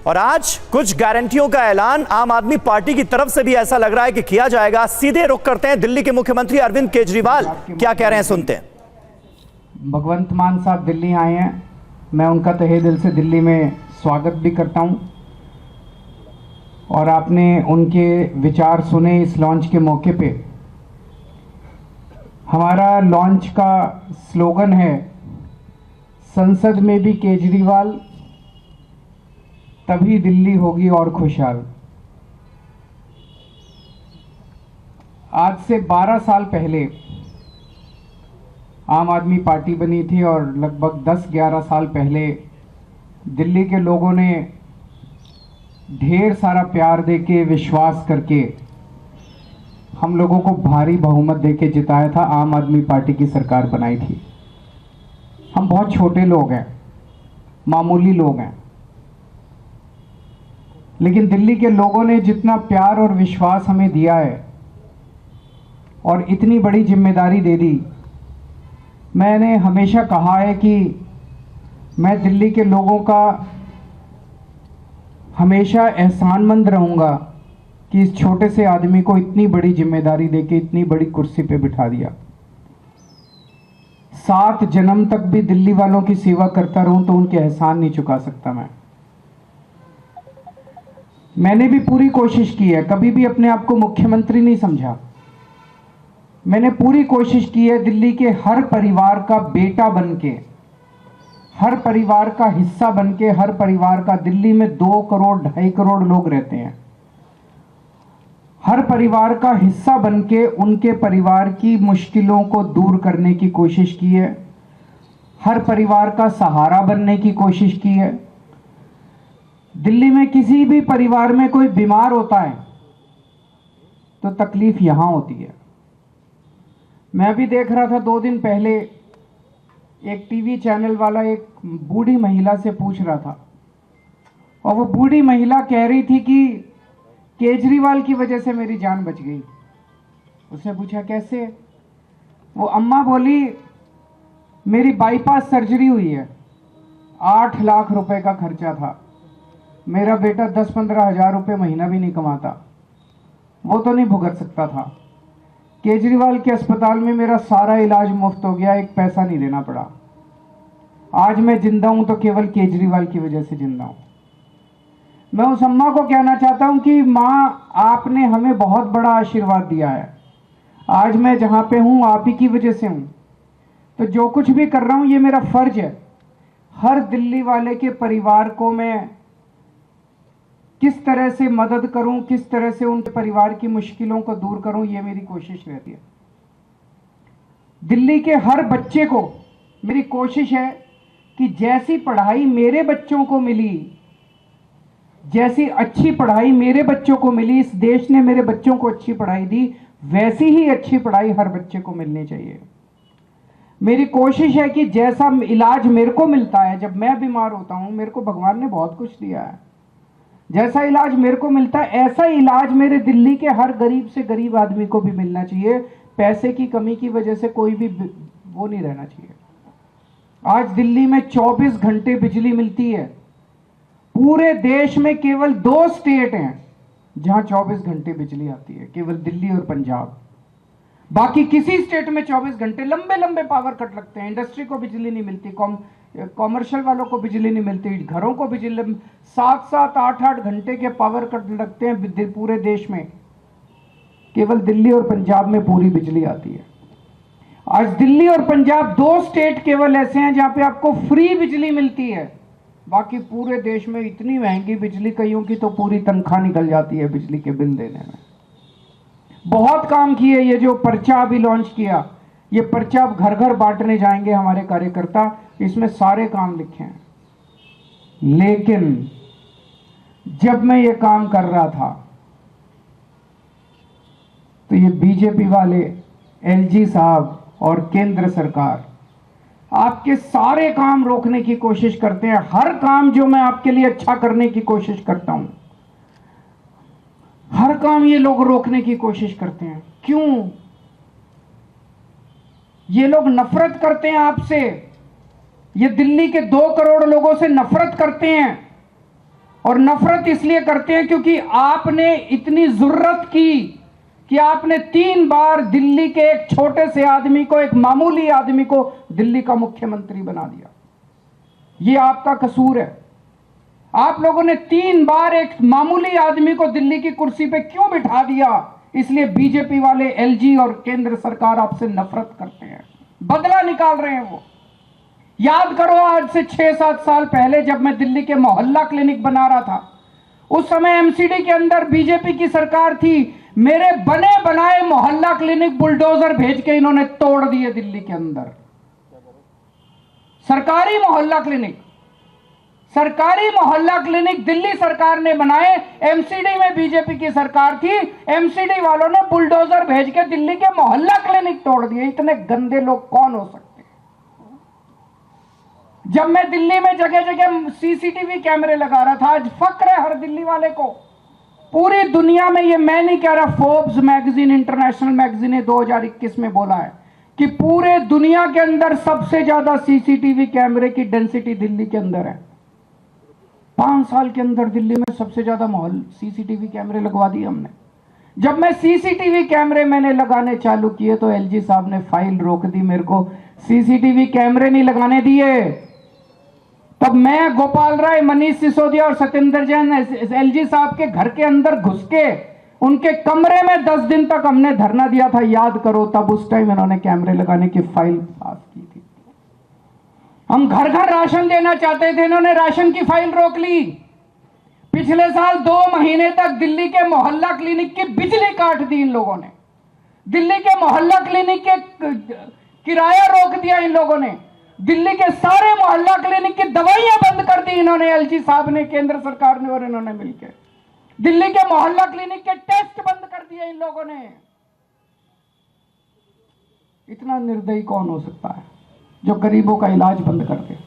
और आज कुछ गारंटियों का ऐलान आम आदमी पार्टी की तरफ से भी ऐसा लग रहा है कि किया जाएगा। सीधे रुख करते हैं दिल्ली के मुख्यमंत्री अरविंद केजरीवाल क्या कह रहे हैं, सुनते हैं। भगवंत मान साहब दिल्ली आए हैं, मैं उनका तहे दिल से दिल्ली में स्वागत भी करता हूं। और आपने उनके विचार सुने इस लॉन्च के मौके पे। हमारा लॉन्च का स्लोगन है, संसद में भी केजरीवाल तभी दिल्ली होगी और खुशहाल। आज से 12 साल पहले आम आदमी पार्टी बनी थी और लगभग 10-11 साल पहले दिल्ली के लोगों ने ढेर सारा प्यार देके, विश्वास करके हम लोगों को भारी बहुमत देके जिताया था। आम आदमी पार्टी की सरकार बनाई थी। हम बहुत छोटे लोग हैं, मामूली लोग हैं, लेकिन दिल्ली के लोगों ने जितना प्यार और विश्वास हमें दिया है और इतनी बड़ी जिम्मेदारी दे दी। मैंने हमेशा कहा है कि मैं दिल्ली के लोगों का हमेशा एहसानमंद रहूंगा कि इस छोटे से आदमी को इतनी बड़ी जिम्मेदारी देके इतनी बड़ी कुर्सी पे बिठा दिया। 7 जन्म तक भी दिल्ली वालों की सेवा करता रहूं तो उनके एहसान नहीं चुका सकता। मैंने भी पूरी कोशिश की है, कभी भी अपने आप को मुख्यमंत्री नहीं समझा। मैंने पूरी कोशिश की है दिल्ली के हर परिवार का बेटा बनके, हर परिवार का हिस्सा बनके, हर परिवार का, दिल्ली में 2 करोड़ 2.5 करोड़ लोग रहते हैं, हर परिवार का हिस्सा बनके उनके परिवार की मुश्किलों को दूर करने की कोशिश की है, हर परिवार का सहारा बनने की कोशिश की है। दिल्ली में किसी भी परिवार में कोई बीमार होता है तो तकलीफ यहां होती है। मैं अभी देख रहा था 2 दिन पहले एक टीवी चैनल वाला एक बूढ़ी महिला से पूछ रहा था और वो बूढ़ी महिला कह रही थी कि केजरीवाल की वजह से मेरी जान बच गई। उसने पूछा कैसे? वो अम्मा बोली मेरी बाईपास सर्जरी हुई है, 8 लाख रुपए का खर्चा था, मेरा बेटा 10-15 हजार रुपये महीना भी नहीं कमाता, वो तो नहीं भुगत सकता था। केजरीवाल के अस्पताल में मेरा सारा इलाज मुफ्त हो गया, एक पैसा नहीं देना पड़ा। आज मैं जिंदा हूं तो केवल केजरीवाल की वजह से जिंदा हूं। मैं उस अम्मा को कहना चाहता हूं कि माँ, आपने हमें बहुत बड़ा आशीर्वाद दिया है। आज मैं जहां पे हूं आप ही की वजह से हूं। तो जो कुछ भी कर रहा हूं ये मेरा फर्ज है। हर दिल्ली वाले के परिवार को मैं किस तरह से मदद करूं, किस तरह से उनके परिवार की मुश्किलों को दूर करूं, ये मेरी कोशिश रहती है। दिल्ली के हर बच्चे को मेरी कोशिश है कि जैसी पढ़ाई मेरे बच्चों को मिली, जैसी अच्छी पढ़ाई मेरे बच्चों को मिली, इस देश ने मेरे बच्चों को अच्छी पढ़ाई दी, वैसी ही अच्छी पढ़ाई हर बच्चे को मिलनी चाहिए। मेरी कोशिश है कि जैसा इलाज मेरे को मिलता है जब मैं बीमार होता हूं, मेरे को भगवान ने बहुत कुछ दिया है, जैसा इलाज मेरे को मिलता है ऐसा इलाज मेरे दिल्ली के हर गरीब से गरीब आदमी को भी मिलना चाहिए। पैसे की कमी की वजह से कोई भी वो नहीं रहना चाहिए। आज दिल्ली में 24 घंटे बिजली मिलती है। पूरे देश में केवल 2 स्टेट हैं जहां 24 घंटे बिजली आती है, केवल दिल्ली और पंजाब। बाकी किसी स्टेट में 24 घंटे लंबे लंबे पावर कट लगते हैं। इंडस्ट्री को बिजली नहीं मिलती, कॉमर्शियल वालों को बिजली नहीं मिलती, घरों को बिजली 7-7, 8-8 घंटे के पावर कट लगते हैं पूरे देश में। केवल दिल्ली और पंजाब में पूरी बिजली आती है। आज दिल्ली और पंजाब 2 स्टेट केवल ऐसे हैं जहां पे आपको फ्री बिजली मिलती है। बाकी पूरे देश में इतनी महंगी बिजली, कईयों की तो पूरी तनख्वाह निकल जाती है बिजली के बिल देने में। बहुत काम किए। ये जो पर्चा अभी लॉन्च किया, ये पर्चा अब घर घर बांटने जाएंगे हमारे कार्यकर्ता, इसमें सारे काम लिखे हैं। लेकिन जब मैं ये काम कर रहा था तो ये बीजेपी वाले, एलजी साहब और केंद्र सरकार आपके सारे काम रोकने की कोशिश करते हैं। हर काम जो मैं आपके लिए अच्छा करने की कोशिश करता हूं, हर काम ये लोग रोकने की कोशिश करते हैं। क्यों? ये लोग नफरत करते हैं आपसे। ये दिल्ली के 2 करोड़ लोगों से नफरत करते हैं। और नफरत इसलिए करते हैं क्योंकि आपने इतनी जरूरत की कि आपने 3 बार दिल्ली के एक छोटे से आदमी को, एक मामूली आदमी को दिल्ली का मुख्यमंत्री बना दिया। यह आपका कसूर है। आप लोगों ने 3 बार एक मामूली आदमी को दिल्ली की कुर्सी पे क्यों बिठा दिया? इसलिए बीजेपी वाले, एलजी और केंद्र सरकार आपसे नफरत करते हैं, बदला निकाल रहे हैं वो। याद करो, आज से 6-7 साल पहले जब मैं दिल्ली के मोहल्ला क्लिनिक बना रहा था, उस समय एमसीडी के अंदर बीजेपी की सरकार थी। मेरे बने बनाए मोहल्ला क्लिनिक बुलडोजर भेज के इन्होंने तोड़ दिए दिल्ली के अंदर। सरकारी मोहल्ला क्लिनिक दिल्ली सरकार ने बनाए। एमसीडी में बीजेपी की सरकार थी, एमसीडी वालों ने बुलडोजर भेज के दिल्ली के मोहल्ला क्लिनिक तोड़ दिए। इतने गंदे लोग कौन हो सकते हैं? जब मैं दिल्ली में जगह जगह सीसीटीवी कैमरे लगा रहा था, आज फक्र है हर दिल्ली वाले को। पूरी दुनिया में, ये मैं नहीं कह रहा, फोर्ब्स मैगजीन, इंटरनेशनल मैगजीन ने 2021 में बोला है कि पूरे दुनिया के अंदर सबसे ज्यादा सीसीटीवी कैमरे की डेंसिटी दिल्ली के अंदर है। 5 साल के अंदर दिल्ली में सबसे ज्यादा सीसीटीवी कैमरे लगवा दिए हमने। जब मैं सीसीटीवी कैमरे मैंने लगाने चालू किए तो एलजी साहब ने फाइल रोक दी, मेरे को सीसीटीवी कैमरे नहीं लगाने दिए। तब मैं, गोपाल राय, मनीष सिसोदिया और सत्येंद्र जैन एलजी साहब के घर के अंदर घुस के उनके कमरे में 10 दिन तक हमने धरना दिया था, याद करो। तब उस टाइम इन्होंने कैमरे लगाने की फाइल पास की थी। हम घर घर राशन देना चाहते थे, इन्होंने राशन की फाइल रोक ली। पिछले साल 2 महीने तक दिल्ली के मोहल्ला क्लिनिक की बिजली काट दी इन लोगों ने। दिल्ली के मोहल्ला क्लिनिक के किराया रोक दिया इन लोगों ने। दिल्ली के सारे मोहल्ला क्लिनिक की दवाइयां बंद कर दी इन्होंने, एलजी साहब ने, केंद्र सरकार ने और इन्होंने मिलकर। दिल्ली के मोहल्ला क्लिनिक के टेस्ट बंद कर दिए इन लोगों ने। इतना निर्दयी कौन हो सकता है जो गरीबों का इलाज बंद कर दे?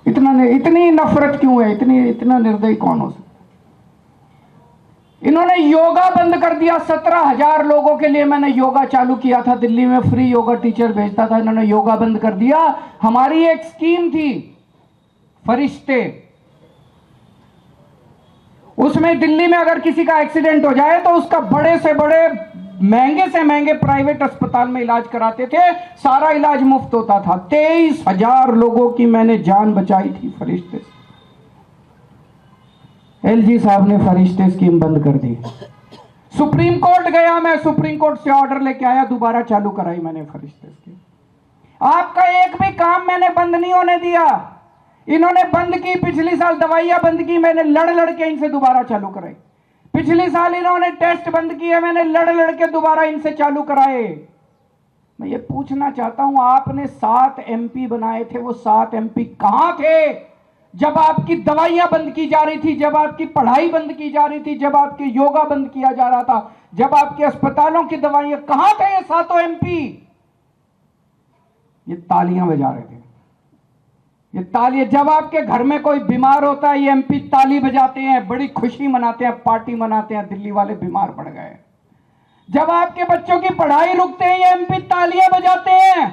इतनी नफरत क्यों है? इतना निर्दयी कौन हो सकता है? इन्होंने योगा बंद कर दिया। 17,000 लोगों के लिए मैंने योगा चालू किया था दिल्ली में, फ्री योगा टीचर भेजता था, इन्होंने योगा बंद कर दिया। हमारी एक स्कीम थी फरिश्ते, उसमें दिल्ली में अगर किसी का एक्सीडेंट हो जाए तो उसका बड़े से बड़े, महंगे से महंगे प्राइवेट अस्पताल में इलाज कराते थे, सारा इलाज मुफ्त होता था। 23,000 लोगों की मैंने जान बचाई थी फरिश्ते से। एलजी साहब ने फरिश्ते स्कीम बंद कर दी। सुप्रीम कोर्ट गया मैं, सुप्रीम कोर्ट से ऑर्डर लेके आया, दोबारा चालू कराई मैंने फरिश्ते स्कीम। आपका एक भी काम मैंने बंद नहीं होने दिया। इन्होंने बंद की, पिछली साल दवाइयां बंद की, मैंने लड़ के इनसे दोबारा चालू कराई। पिछली साल इन्होंने टेस्ट बंद किए, मैंने लड़ के दोबारा इनसे चालू कराए। मैं ये पूछना चाहता हूं, आपने 7 एमपी बनाए थे, वो 7 एमपी कहां थे जब आपकी दवाइयां बंद की जा रही थी, जब आपकी पढ़ाई बंद की जा रही थी, जब आपके योगा बंद किया जा रहा था, जब आपके अस्पतालों की दवाइयां? कहां थे ये 7 एमपी? ये तालियां बजा रहे थे। ये ताली, जब आपके घर में कोई बीमार होता है ये एमपी ताली बजाते हैं, बड़ी खुशी मनाते हैं, पार्टी मनाते हैं, दिल्ली वाले बीमार पड़ गए। जब आपके बच्चों की पढ़ाई रुकते हैं ये एमपी तालियां बजाते हैं,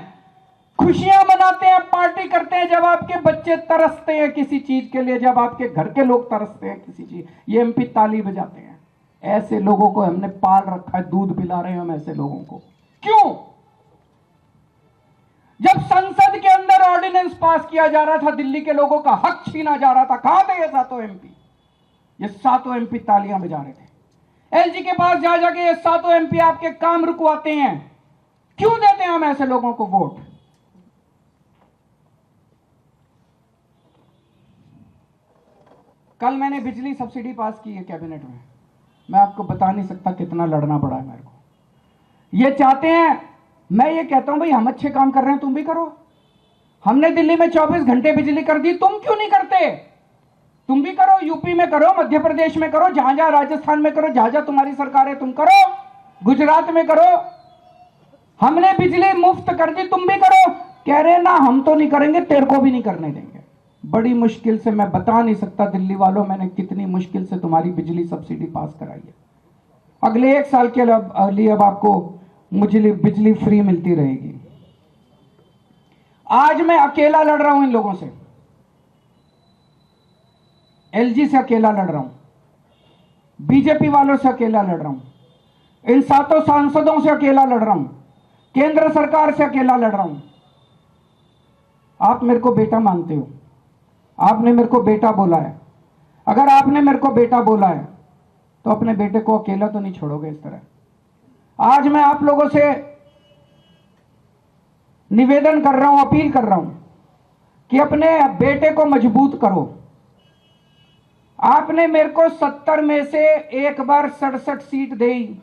खुशियां मनाते हैं, पार्टी करते हैं। जब आपके बच्चे तरसते हैं किसी चीज के लिए, जब आपके घर के लोग तरसते हैं किसी चीज, ये एमपी ताली बजाते हैं। ऐसे लोगों को हमने पाल रखा है, दूध पिला रहे हैं हम ऐसे लोगों को। क्यों? जब संसद के अंदर ऑर्डिनेंस पास किया जा रहा था, दिल्ली के लोगों का हक छीना जा रहा था, कहां थे ये 7 एमपी? ये 7 एमपी तालियां बजा रहे थे। एलजी के पास जा जाके ये 7 एमपी आपके काम रुकवाते हैं। क्यों देते हैं हम ऐसे लोगों को वोट? कल मैंने बिजली सब्सिडी पास की है कैबिनेट में, मैं आपको बता नहीं सकता कितना लड़ना पड़ा है मेरे को। ये चाहते हैं, मैं ये कहता हूं भाई हम अच्छे काम कर रहे हैं, तुम भी करो। हमने दिल्ली में 24 घंटे बिजली कर दी, तुम क्यों नहीं करते? तुम भी करो, यूपी में करो, मध्य प्रदेश में करो, जहां जहां, राजस्थान में करो, जहां जहां तुम्हारी सरकार है तुम करो, गुजरात में करो। हमने बिजली मुफ्त कर दी, तुम भी करो। कह रहे ना हम तो नहीं करेंगे, तेरे को भी नहीं करने देंगे। बड़ी मुश्किल से, मैं बता नहीं सकता दिल्ली वालों मैंने कितनी मुश्किल से तुम्हारी बिजली सब्सिडी पास कराई है। अगले 1 साल के लिए अब आपको बिजली फ्री मिलती रहेगी। आज मैं अकेला लड़ रहा हूं इन लोगों से। एलजी से अकेला लड़ रहा हूं, बीजेपी वालों से अकेला लड़ रहा हूं, इन 7 सांसदों से अकेला लड़ रहा हूं, केंद्र सरकार से अकेला लड़ रहा हूं। आप मेरे को बेटा मानते हो, आपने मेरे को बेटा बोला है। अगर आपने मेरे को बेटा बोला है तो अपने बेटे को अकेला तो नहीं छोड़ोगे इस तरह। आज मैं आप लोगों से निवेदन कर रहा हूं, अपील कर रहा हूं कि अपने बेटे को मजबूत करो। आपने मेरे को 70 में से एक बार 67 सीट दी,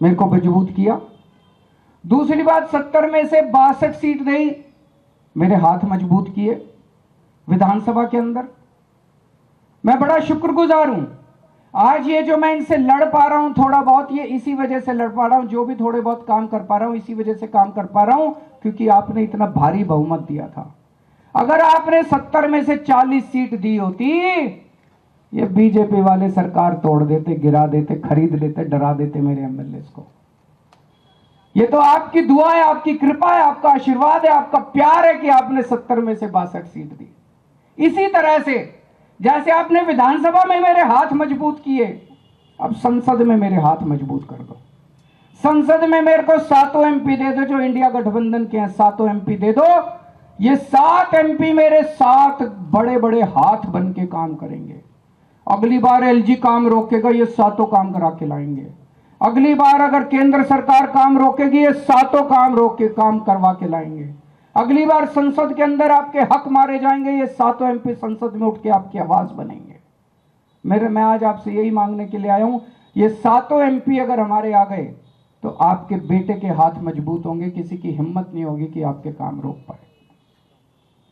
मेरे को मजबूत किया। दूसरी बात, 70 में से 62 सीट दी, मेरे हाथ मजबूत किए विधानसभा के अंदर। मैं बड़ा शुक्रगुजार हूं। आज ये जो मैं इनसे लड़ पा रहा हूं थोड़ा बहुत, ये इसी वजह से लड़ पा रहा हूं। जो भी थोड़े बहुत काम कर पा रहा हूं इसी वजह से काम कर पा रहा हूं, क्योंकि आपने इतना भारी बहुमत दिया था। अगर आपने 70 में से 40 सीट दी होती, ये बीजेपी वाले सरकार तोड़ देते, गिरा देते, खरीद लेते, डरा देते मेरे एमएलए को। ये तो आपकी दुआ है, आपकी कृपा है, आपका आशीर्वाद है, आपका प्यार है कि आपने 70 में से 62 सीट दी। इसी तरह से जैसे आपने विधानसभा में मेरे हाथ मजबूत किए, अब संसद में मेरे हाथ मजबूत कर दो। संसद में मेरे को 7 एमपी दे दो, जो इंडिया गठबंधन के हैं 7 एमपी दे दो। ये 7 एमपी मेरे 7 बड़े बड़े हाथ बन के काम करेंगे। अगली बार एलजी काम रोकेगा, ये 7 काम करा के लाएंगे। अगली बार अगर केंद्र सरकार काम रोकेगी, ये 7 काम रोक के काम करवा के लाएंगे। अगली बार संसद के अंदर आपके हक मारे जाएंगे, ये 7 एमपी संसद में उठ के आपकी आवाज बनेंगे। मैं आज आपसे यही मांगने के लिए आया हूं, ये 7 एमपी अगर हमारे आ गए तो आपके बेटे के हाथ मजबूत होंगे, किसी की हिम्मत नहीं होगी कि आपके काम रोक पाए।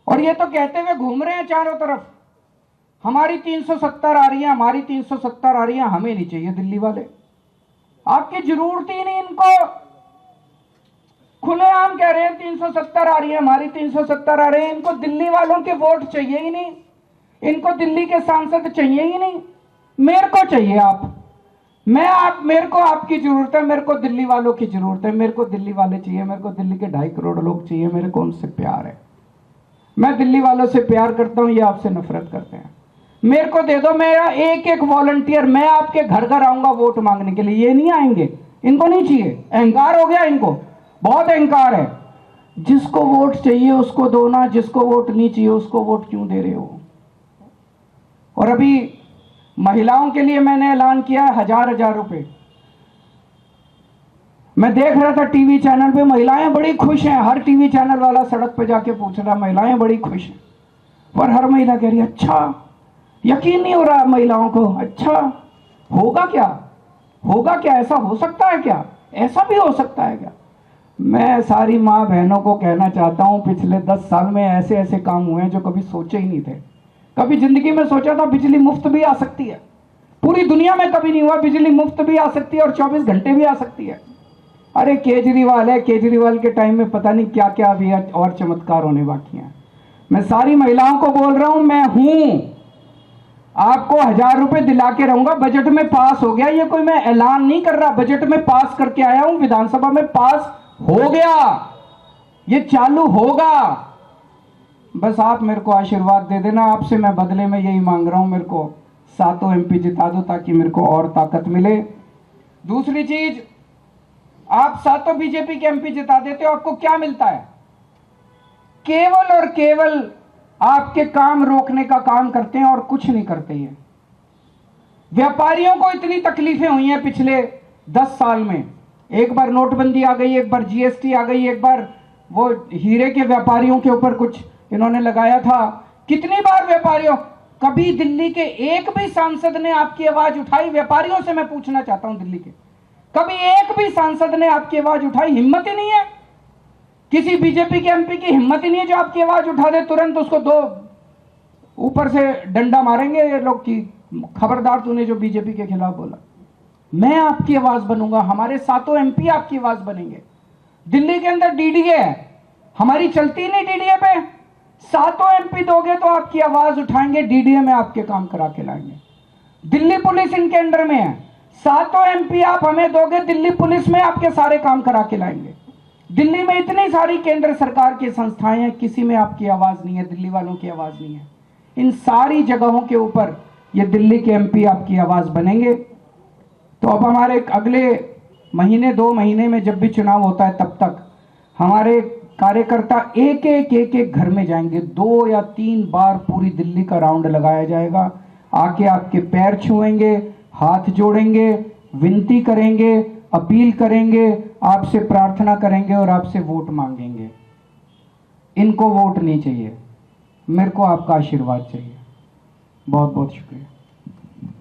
और ये तो कहते हुए घूम रहे हैं चारों तरफ, हमारी 370 आ रही है, हमारी 370 आ रही है, हमें नहीं चाहिए दिल्ली वाले। आपकी जरूरत ही नहीं इनको। खुलेआम कह रहे हैं 370 आ रही है, हमारी 370 आ रही है। इनको दिल्ली वालों के वोट चाहिए ही नहीं, इनको दिल्ली के सांसद चाहिए ही नहीं। मेरे को चाहिए आप, मेरे को आपकी जरूरत है, मेरे को दिल्ली वालों की जरूरत है, मेरे को दिल्ली वाले चाहिए, मेरे को दिल्ली के 2.5 करोड़ लोग चाहिए, मेरे को उनसे प्यार है। मैं दिल्ली वालों से प्यार करता हूं, ये आपसे नफरत करते हैं। मेरे को दे दो, मेरा एक एक वॉलंटियर, मैं आपके घर घर आऊंगा वोट मांगने के लिए। ये नहीं आएंगे, इनको नहीं चाहिए, अहंकार हो गया इनको, बहुत अहंकार है। जिसको वोट चाहिए उसको दो ना, जिसको वोट नहीं चाहिए उसको वोट क्यों दे रहे हो। और अभी महिलाओं के लिए मैंने ऐलान किया है 1000 रुपए। मैं देख रहा था टीवी चैनल पे, महिलाएं बड़ी खुश हैं। हर टीवी चैनल वाला सड़क पे जाके पूछ रहा, महिलाएं बड़ी खुश हैं। पर हर महिला कह रही अच्छा, यकीन नहीं हो रहा महिलाओं को, अच्छा होगा क्या, होगा क्या, ऐसा हो सकता है क्या, ऐसा भी हो सकता है क्या। मैं सारी माँ बहनों को कहना चाहता हूँ, पिछले 10 साल में ऐसे ऐसे काम हुए हैं जो कभी सोचे ही नहीं थे। कभी जिंदगी में सोचा था बिजली मुफ्त भी आ सकती है, पूरी दुनिया में कभी नहीं हुआ। बिजली मुफ्त भी आ सकती है और 24 घंटे भी आ सकती है। अरे केजरीवाल है, केजरीवाल के टाइम में पता नहीं क्या क्या अभी और चमत्कार होने बाकी हैं। मैं सारी महिलाओं को बोल रहा हूं, मैं हूं, आपको 1000 रुपए दिला के रहूंगा। बजट में पास हो गया, ये कोई मैं ऐलान नहीं कर रहा, बजट में पास करके आया हूं, विधानसभा में पास हो गया, ये चालू होगा। बस आप मेरे को आशीर्वाद दे देना। आपसे मैं बदले में यही मांग रहा हूं, मेरे को 7 एमपी जिता दो ताकि मेरे को और ताकत मिले। दूसरी चीज, आप 7 बीजेपी के एमपी जिता देते हो, आपको क्या मिलता है? केवल और केवल आपके काम रोकने का काम करते हैं और कुछ नहीं करते हैं। व्यापारियों को इतनी तकलीफें हुई हैं पिछले 10 साल में। एक बार नोटबंदी आ गई, एक बार जीएसटी आ गई, एक बार वो हीरे के व्यापारियों के ऊपर कुछ इन्होंने लगाया था। कितनी बार व्यापारियों, कभी दिल्ली के एक भी सांसद ने आपकी आवाज उठाई? व्यापारियों से मैं पूछना चाहता हूं, दिल्ली के कभी एक भी सांसद ने आपकी आवाज उठाई? हिम्मत ही नहीं है, किसी बीजेपी के एमपी की हिम्मत ही नहीं है जो आपकी आवाज उठा दे। तुरंत उसको 2 ऊपर से डंडा मारेंगे ये लोग की, खबरदार तूने जो बीजेपी के खिलाफ बोला। मैं आपकी आवाज बनूंगा, हमारे 7 एमपी आपकी आवाज बनेंगे। दिल्ली के अंदर डीडीए है, हमारी चलती नहीं डीडीए पे। 7 एमपी दोगे तो आपकी आवाज उठाएंगे, डीडीए में आपके काम करा के लाएंगे। दिल्ली पुलिस इनके अंडर में है, 7 एमपी आप हमें दोगे, दिल्ली पुलिस में आपके सारे काम करा के लाएंगे। दिल्ली में इतनी सारी केंद्र सरकार की संस्थाएं हैं, किसी में आपकी आवाज नहीं है, दिल्ली वालों की आवाज नहीं है। इन सारी जगहों के ऊपर ये दिल्ली के एमपी आपकी आवाज़ बनेंगे। तो अब हमारे अगले महीने 2 महीने में जब भी चुनाव होता है तब तक हमारे कार्यकर्ता एक एक घर में जाएंगे। 2 या 3 बार पूरी दिल्ली का राउंड लगाया जाएगा। आके आपके पैर छुएंगे, हाथ जोड़ेंगे, विनती करेंगे, अपील करेंगे, आपसे प्रार्थना करेंगे और आपसे वोट मांगेंगे। इनको वोट नहीं चाहिए, मेरे को आपका आशीर्वाद चाहिए। बहुत बहुत शुक्रिया।